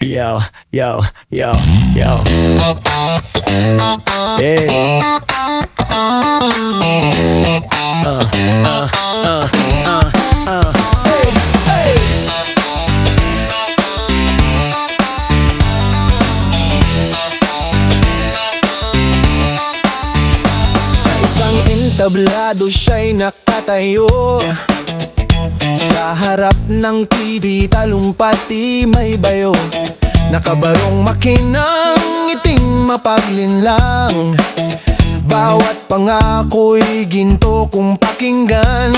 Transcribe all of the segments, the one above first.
Yo, yo, yo, yo. Hey. Hey, hey. Sa isang entablado siya'y nakatayo, sa harap ng TV talumpati may bayo. Nakabarong makinang iting mapaglinlang, bawat pangako'y ginto kung pakinggan.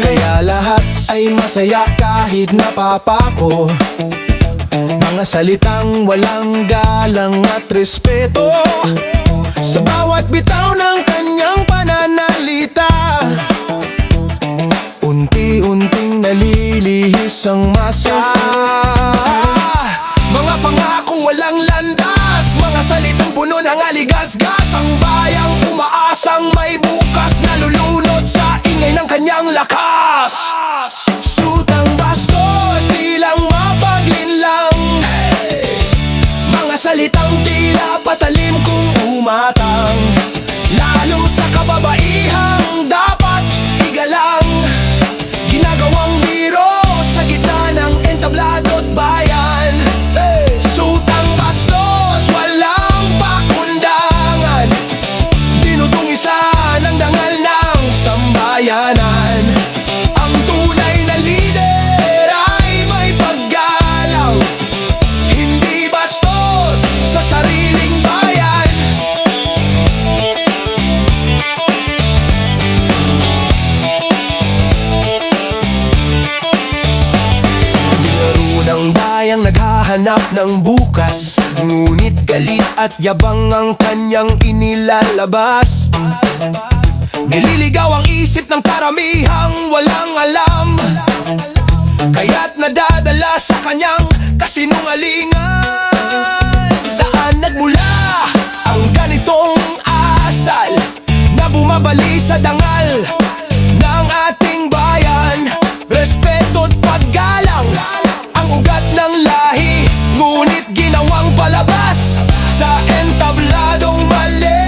Kaya lahat ay masaya kahit napapako, mga salitang walang galang at respeto. Sa bawat bitaw ng kanyang pananalita, unti-unting nalilihis ang masa. Mga pangakong walang landas, mga salitang puno ng aligasgas. Ang bayang umaasang may bukas, nalulunod sa ingay ng kanyang lakas. Sutang bastos, tilang mapaglinlang, mga salitang tila patalim kung umatang, lalo sa kababaihang dapat igalang. Ginagawang biro sa gitna ng entablado at bayan. Sutang bastos, walang pakundangan, dinudungisa ng dangal ng sambayanan. Ang tunay na lider ay may paggalang, hindi bastos sa sariling bayan. Ng bayang naghahanap ng bukas, ngunit galit at yabang ang kanyang inilalabas. Nililigaw ang isip ng karamihang walang alam, kaya't nadadala sa kanyang kasinungalingan. Saan nagmula ang ganitong asal na bumabali sa dangal ng ating bayan? Respeto at paggalang ang ugat ng lahi, ngunit ginawang palabas sa entabladong mali.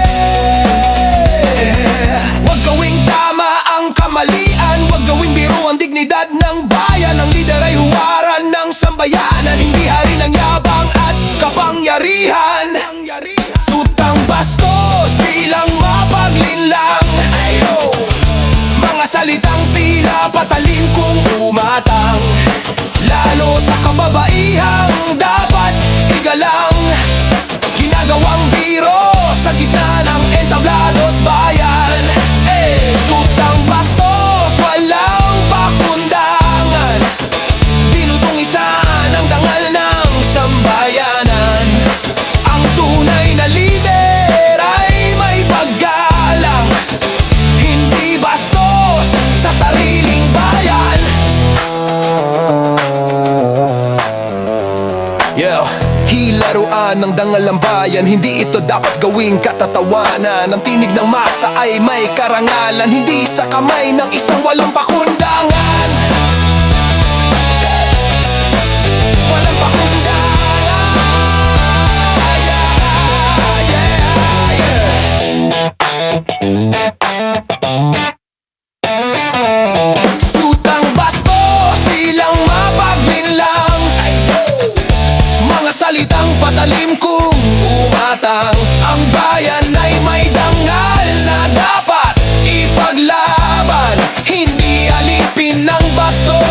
Huwag gawing tama ang kamalian, huwag gawing biro ang dignidad ng bayan. Ang lider ay huwaran ng sambayanan, hindi hari ng yabang at kapangyarihan. Sutang bastos, tilang mapaglinlang, mga salitang tila patalim kung umatang, lalo sa kababaihang dapat igalang. Ginagawang biro sa gitna ng entablado at bayan. Sutang bastos, walang pakundangan, dinudungisan ang dangal ng sambayanan. Ang tunay na lider ay may paggalang, hindi bastos sa sariling bayan. Hilaruan ng dangal ng bayan, hindi ito dapat gawing katatawanan. Ang tinig ng masa ay may karangalan, hindi sa kamay ng isang walang pakundangan. Walang pakundangan. Sutang bastos, tilang mapaglinlang, mga salitang patalim kung umatang. Ang bayan ay may dangal na dapat ipaglaban, hindi alipin ng bastos.